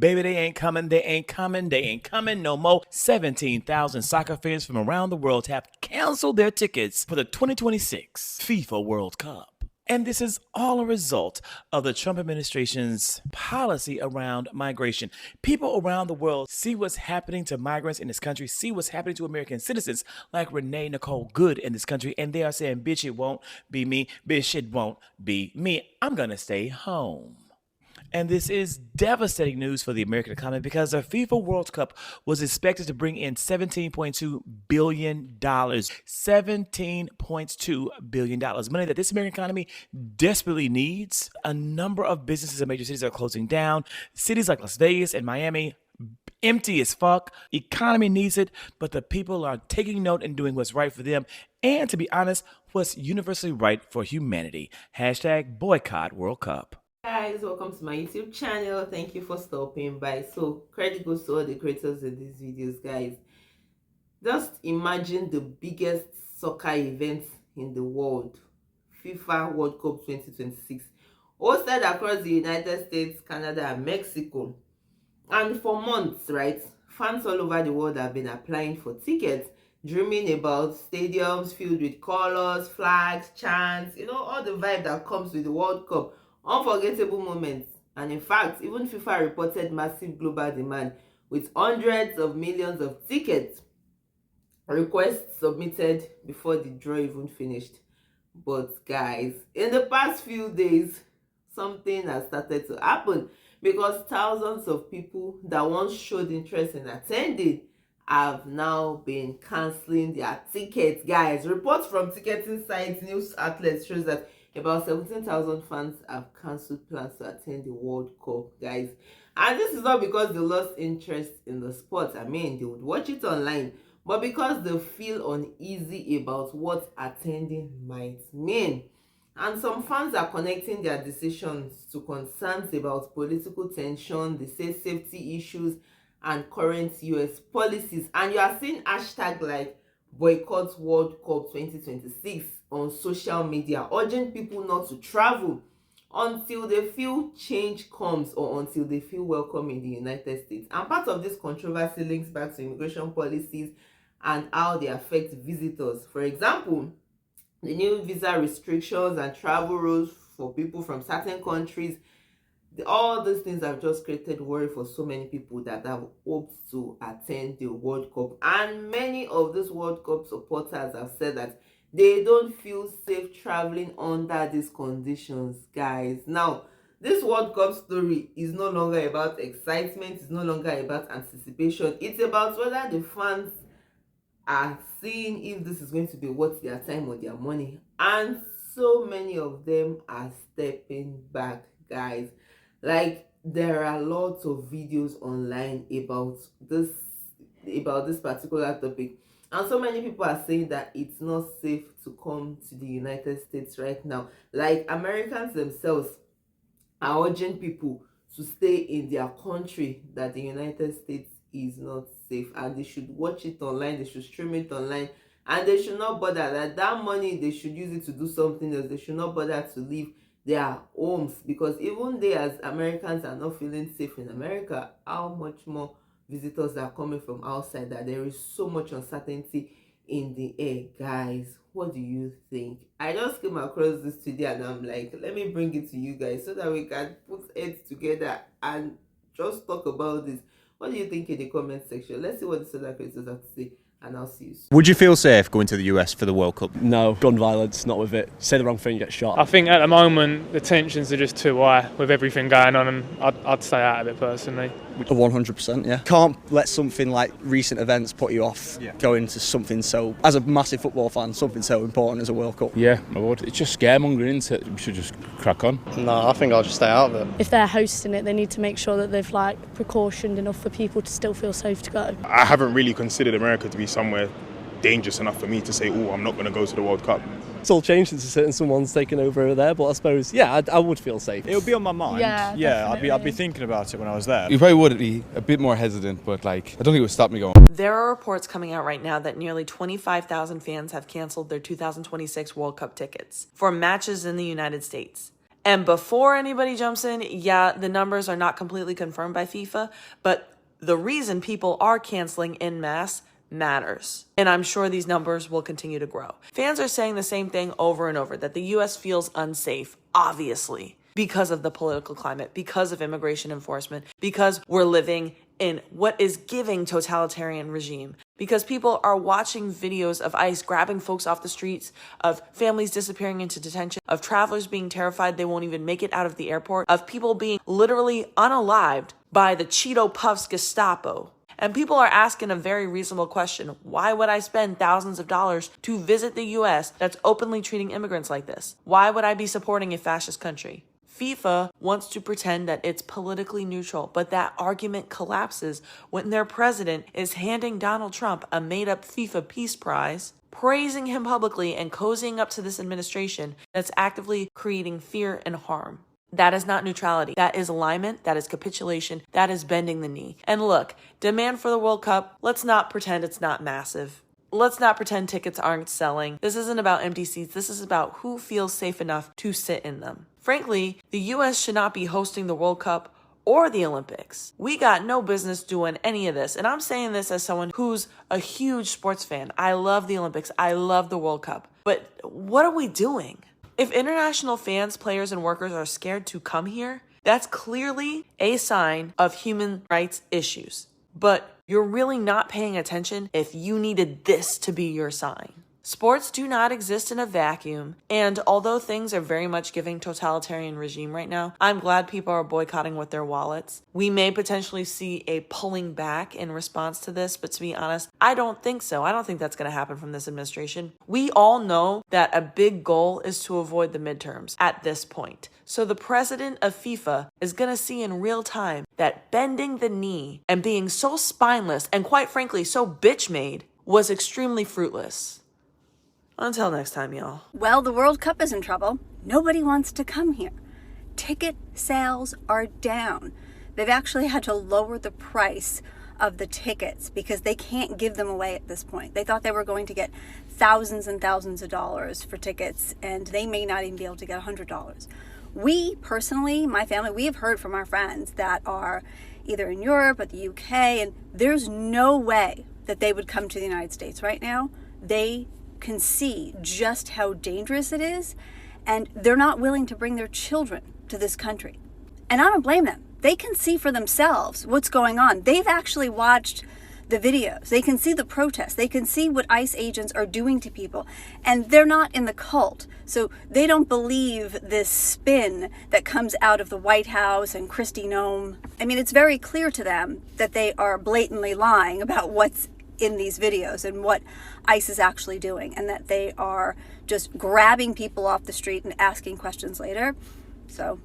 Baby, they ain't coming, they ain't coming, they ain't coming no more. 17,000 soccer fans from around the world have canceled their tickets for the 2026 FIFA World Cup. And this is all a result of the Trump administration's policy around migration. People around the world see what's happening to migrants in this country, see what's happening to American citizens like Renee Nicole Good in this country, and they are saying, bitch, it won't be me. Bitch, it won't be me. I'm going to stay home. And this is devastating news for the American economy because the FIFA World Cup was expected to bring in $17.2 billion. $17.2 billion. Money that this American economy desperately needs. A number of businesses in major cities are closing down. Cities like Las Vegas and Miami, empty as fuck. Economy needs it, but the people are taking note and doing what's right for them. And to be honest, what's universally right for humanity. Hashtag boycott World Cup. Guys, welcome to my YouTube channel. Thank you for stopping by. So credit goes to all the creators of these videos, guys. Just imagine the biggest soccer event in the world, FIFA World Cup 2026, hosted across the United States, Canada, and Mexico. And for months, right, fans all over the world have been applying for tickets, dreaming about stadiums filled with colors, flags, chants, all the vibe that comes with the World Cup. Unforgettable moments. And in fact, even FIFA reported massive global demand with hundreds of millions of tickets requests submitted before the draw even finished. But guys, in the past few days, something has started to happen because thousands of people that once showed interest in attending have now been cancelling their tickets. Guys, reports from ticketing sites, news outlets shows that about 17,000 fans have cancelled plans to attend the World Cup, guys. And this is not because they lost interest in the sport. I mean, they would watch it online, but because they feel uneasy about what attending might mean. And some fans are connecting their decisions to concerns about political tension, they say safety issues, and current US policies. And you are seeing hashtag like boycott World Cup 2026 on social media, urging people not to travel until they feel change comes or until they feel welcome in the United States. And part of this controversy links back to immigration policies and how they affect visitors. For example, the new visa restrictions and travel rules for people from certain countries, all these things have just created worry for so many people that have hoped to attend the World Cup. And many of these World Cup supporters have said that they don't feel safe traveling under these conditions, guys. Now, this World Cup story is no longer about excitement, it's no longer about anticipation. It's about whether the fans are seeing if this is going to be worth their time or their money. And so many of them are stepping back, guys. Like, there are lots of videos online about this particular topic, and so many people are saying that it's not safe to come to the United States right now. Like, Americans themselves are urging people to stay in their country, that the United States is not safe, and they should watch it online, they should stream it online, and they should not bother that money, they should use it to do something else. They should not bother to leave their homes, because even they as Americans are not feeling safe in America. How much more visitors are coming from outside, that there is so much uncertainty in the air. Guys, what do you think? I just came across this today and I'm like, let me bring it to you guys so that we can put heads together and just talk about this. What do you think in the comment section? Let's see what the other creators have to say, and I'll see you soon. Would you feel safe going to the US for the World Cup? No, gun violence, not with it. Say the wrong thing, you get shot. I think at the moment the tensions are just too high with everything going on, and I'd stay out of it personally. 100%, yeah. Can't let something like recent events put you off going to something so, as a massive football fan, something so important as a World Cup. Yeah, I would. It's just scaremongering, isn't it? We should just crack on. No, I think I'll just stay out of it. If they're hosting it, they need to make sure that they've precautioned enough for people to still feel safe to go. I haven't really considered America to be somewhere dangerous enough for me to say, oh, I'm not going to go to the World Cup. It's all changed since someone's taken over there, but I suppose, yeah, I would feel safe. It would be on my mind. Yeah, I'd be thinking about it when I was there. You probably would be a bit more hesitant, but I don't think it would stop me going. There are reports coming out right now that nearly 25,000 fans have canceled their 2026 World Cup tickets for matches in the United States. And before anybody jumps in, yeah, the numbers are not completely confirmed by FIFA, but the reason people are canceling en masse matters. And I'm sure these numbers will continue to grow. Fans are saying the same thing over and over, that the US feels unsafe, obviously, because of the political climate, because of immigration enforcement, because we're living in what is giving totalitarian regime, because people are watching videos of ICE grabbing folks off the streets, of families disappearing into detention, of travelers being terrified they won't even make it out of the airport, of people being literally unalived by the Cheeto Puffs Gestapo. And people are asking a very reasonable question. Why would I spend thousands of dollars to visit the US that's openly treating immigrants like this? Why would I be supporting a fascist country? FIFA wants to pretend that it's politically neutral, but that argument collapses when their president is handing Donald Trump a made-up FIFA Peace Prize, praising him publicly and cozying up to this administration that's actively creating fear and harm. That is not neutrality. That is alignment. That is capitulation. That is bending the knee. And look, demand for the World Cup, let's not pretend it's not massive. Let's not pretend tickets aren't selling. This isn't about empty seats. This is about who feels safe enough to sit in them. Frankly, the US should not be hosting the World Cup or the Olympics. We got no business doing any of this. And I'm saying this as someone who's a huge sports fan. I love the Olympics. I love the World Cup. But what are we doing? If international fans, players, and workers are scared to come here, that's clearly a sign of human rights issues. But you're really not paying attention if you needed this to be your sign. Sports do not exist in a vacuum, and although things are very much giving totalitarian regime right now, I'm glad people are boycotting with their wallets. We may potentially see a pulling back in response to this, but to be honest, I don't think so. I don't think that's going to happen from this administration. We all know that a big goal is to avoid the midterms at this point. So the president of FIFA is going to see in real time that bending the knee and being so spineless and quite frankly so bitch-made was extremely fruitless. Until next time, y'all. Well, the World Cup is in trouble. Nobody wants to come here. Ticket sales are down. They've actually had to lower the price of the tickets because they can't give them away at this point. They thought they were going to get thousands and thousands of dollars for tickets, and they may not even be able to get $100. We personally, my family, we have heard from our friends that are either in Europe or the UK, and there's no way that they would come to the United States right now. They can see just how dangerous it is, and they're not willing to bring their children to this country. And I don't blame them. They can see for themselves what's going on. They've actually watched the videos. They can see the protests. They can see what ICE agents are doing to people, and they're not in the cult. So they don't believe this spin that comes out of the White House and Kristi Noem. I mean, it's very clear to them that they are blatantly lying about what's in these videos and what ICE is actually doing, and that they are just grabbing people off the street and asking questions later. So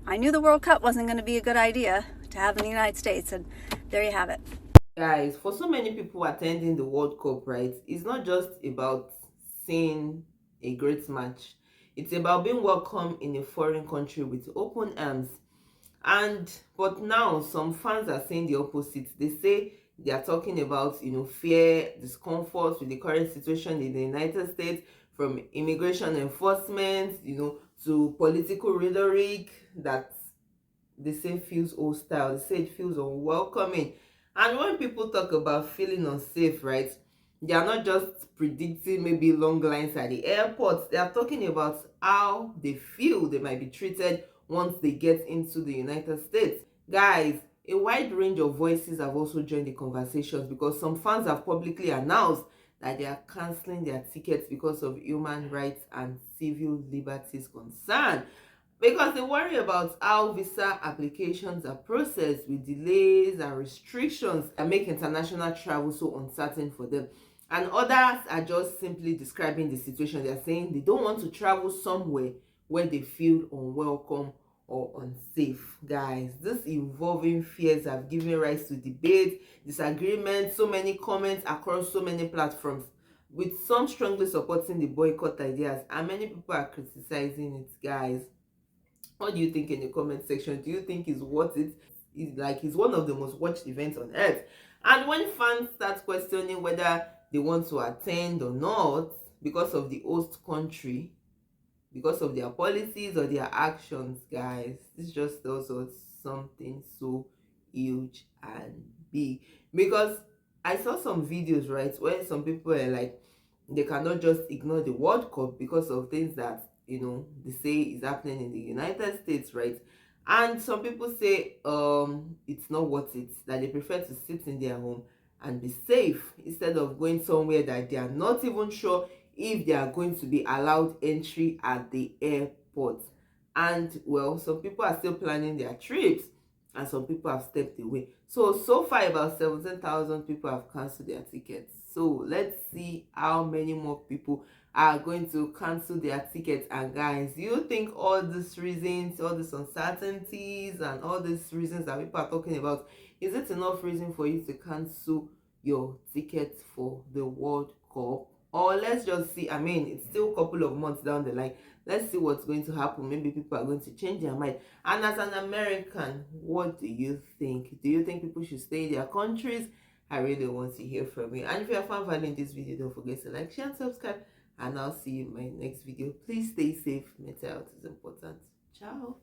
I knew the World Cup wasn't going to be a good idea to have in the United States, and there you have it. Guys, for so many people attending the World Cup, right, it's not just about seeing a great match. It's about being welcome in a foreign country with open arms. But now some fans are saying the opposite. They say they are talking about, fear, discomfort with the current situation in the United States, from immigration enforcement, to political rhetoric that they say feels hostile. They say it feels unwelcoming. And when people talk about feeling unsafe, right, they are not just predicting maybe long lines at the airports. They are talking about how they feel they might be treated once they get into the United States. Guys, a wide range of voices have also joined the conversations, because some fans have publicly announced that they are cancelling their tickets because of human rights and civil liberties concern, because they worry about how visa applications are processed with delays and restrictions that make international travel so uncertain for them. And others are just simply describing the situation. They are saying they don't want to travel somewhere where they feel unwelcome or unsafe. Guys, these evolving fears have given rise to debate, disagreement, so many comments across so many platforms, with some strongly supporting the boycott ideas and many people are criticizing it. Guys, what do you think in the comment section? Do you think it's worth it? It's one of the most watched events on earth. And when fans start questioning whether they want to attend or not because of the host country, because of their policies or their actions, guys. This just tells us something so huge and big. Because I saw some videos, right, where some people are like, they cannot just ignore the World Cup because of things that, you know, they say is happening in the United States, right? And some people say it's not worth it, that they prefer to sit in their home and be safe instead of going somewhere that they are not even sure if they are going to be allowed entry at the airport. And well, some people are still planning their trips and some people have stepped away. So far about 17,000 people have cancelled their tickets. So let's see how many more people are going to cancel their tickets. And guys, do you think all these reasons, all these uncertainties and all these reasons that people are talking about, is it enough reason for you to cancel your tickets for the World Cup? Or let's just see, I mean, it's still a couple of months down the line. Let's see what's going to happen. Maybe people are going to change their mind. And as an American, what do you think? Do you think people should stay in their countries? I really want to hear from you. And if you have found value in this video, don't forget to like, share, and subscribe. And I'll see you in my next video. Please stay safe. Mental health is important. Ciao.